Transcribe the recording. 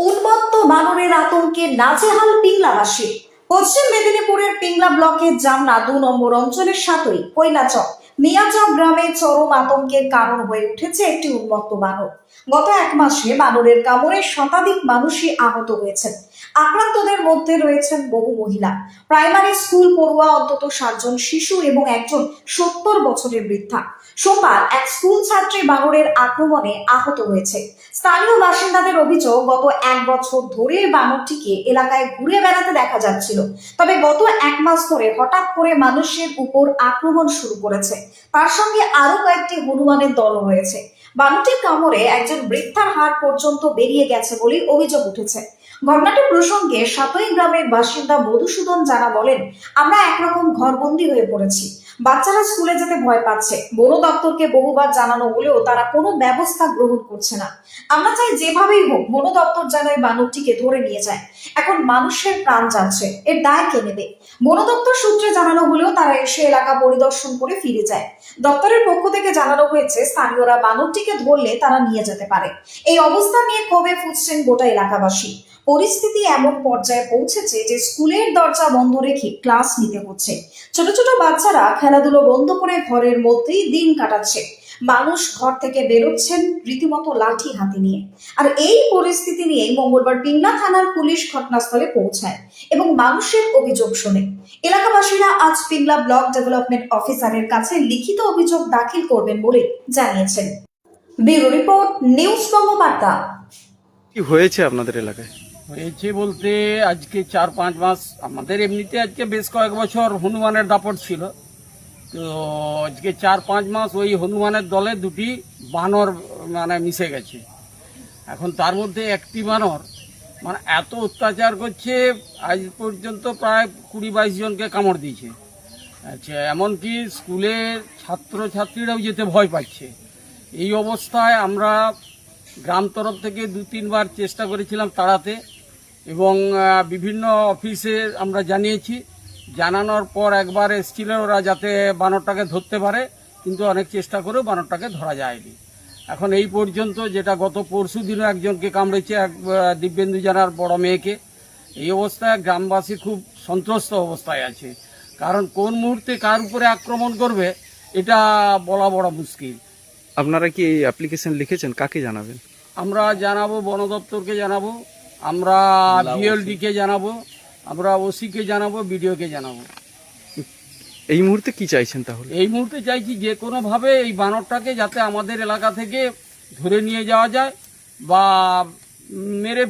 উন্মত্ত বানরের আতঙ্কে নাজেহাল পিংলাবাসী। পশ্চিম মেদিনীপুরের পিংলা ব্লকের জামনা ২ নম্বর অঞ্চলের সাথেই কৈলাচক মিয়াচক গ্রামে চরম আতঙ্কের কারণ হয়ে উঠেছে একটি উন্মত্ত বানর। গত ১ মাসে বানরের কামড়ে শতাধিক মানুষই আহত হয়েছেন। আক্রান্তদের মধ্যে রয়েছেন বহু মহিলা, প্রাইমারি স্কুল পড়ুয়া অন্তত ৭ জন শিশু এবং একজন ৭০ বছরের বৃদ্ধা। সোমবার এক স্কুল ছাত্রী বানরের আক্রমণে আহত হয়েছে। স্থানীয় বাসিন্দাদের অভিযোগ, গত ১ বছর ধরে বানরটিকে এলাকায় ঘুরে বেড়াতে দেখা যাচ্ছিল। তবে গত ১ মাস ধরে হঠাৎ করে মানুষের উপর আক্রমণ শুরু করেছে। তার সঙ্গে আরো কয়েকটি হনুমানের দল রয়েছে। বানরটির কামড়ে একজন বৃদ্ধার হাড় পর্যন্ত বেরিয়ে গেছে বলে অভিযোগ উঠেছে। ঘটনাটি প্রসঙ্গে সাতই গ্রামের বাসিন্দা মধুসূদন জানা বলেন, আমরা একরকম ঘরবন্দি হয়ে পড়েছি। বাচ্চারা স্কুলে যেতে ভয় পাচ্ছে। বন দপ্তরকে বহুবার জানানো হলেও তারা কোনো ব্যবস্থা গ্রহণ করছে না। আমরা চাই যেভাবেই হোক বন দপ্তর যেন এই বানরটিকে ধরে নিয়ে যায়। এখন মানুষের প্রাণ যাচ্ছে, এর দায় কে নেবে? বন দপ্তর সূত্রে জানানো হলেও তারা এসে এলাকা পরিদর্শন করে ফিরে যায়। দপ্তরের পক্ষ থেকে জানানো হয়েছে, স্থানীয়রা বানরটিকে ধরলে তারা নিয়ে যেতে পারে। এই অবস্থা নিয়ে ক্ষোভে ফুঁসছেন গোটা এলাকাবাসী। পরিস্থিতি এমন পর্যায়ে পৌঁছেছে যে স্কুলের দরজা বন্ধ রেখে ক্লাস নিতে হচ্ছে। ছোট ছোট বাচ্চারা খেলাধুলো বন্ধ করে ঘরের মধ্যেই দিন কাটাচ্ছে। মানুষ ঘর থেকে বেরোচ্ছেন রীতিমতো লাঠি হাতে নিয়ে। আর এই পরিস্থিতি নিয়ে মঙ্গলবার পিংলা থানার পুলিশ ঘটনাস্থলে পৌঁছায় এবং মানুষের অভিযোগ শোনে। এলাকাবাসীরা আজ পিংলা ব্লক ডেভেলপমেন্ট অফিসারের কাছে লিখিত অভিযোগ দাখিল করবেন বলে জানিয়েছেন। Bureau report, news Bangabarta. কি হয়েছে আপনাদের এলাকায়? হয়েছে বলতে আজকে ৪-৫ মাস, আমাদের এমনিতে আজকে বেশ কয়েক বছর হনুমানের দাপট ছিল। তো আজকে ৪-৫ মাস ওই হনুমানের দলে দুটি বানর মিশে গেছে। এখন তার মধ্যে একটি বানর এত অত্যাচার করছে, আজ পর্যন্ত প্রায় ২০-২২ জনকে কামড় দিয়েছে। আচ্ছা, এমনকি স্কুলে ছাত্রছাত্রীরাও যেতে ভয় পাচ্ছে। এই অবস্থায় আমরা গ্রাম তরফ থেকে ২-৩ বার চেষ্টা করেছিলাম তাড়াতে, এবং বিভিন্ন অফিসে আমরা জানিয়েছি। জানানোর পর একবার এসেছিল ওরা যাতে বানরটাকে ধরতে পারে, কিন্তু অনেক চেষ্টা করেও বানরটাকে ধরা যায়নি। এখন এই পর্যন্ত, যেটা গত পরশু দিনও একজনকে কামড়েছে, এক দিব্যেন্দু জানার বড় মেয়েকে। এই অবস্থায় গ্রামবাসী খুব সন্ত্রস্ত অবস্থায় আছে, কারণ কোন মুহূর্তে কার উপরে আক্রমণ করবে এটা বলা বড় মুশকিল। আপনারা কি এই অ্যাপ্লিকেশন লিখেছেন? কাকে জানাবেন? আমরা জানাবো, বন দপ্তরকে জানাবো, আমরা বিএলডিকে জানাবো, আমরা ওসিকে জানাবো, বিডিওকে জানাবো। এই মুহূর্তে কি চাইছেন তাহলে? এই মুহূর্তে চাইছি যে কোনোভাবে এই বানরটাকে যাতে আমাদের এলাকা থেকে ধরে নিয়ে যাওয়া যায় বা মেরে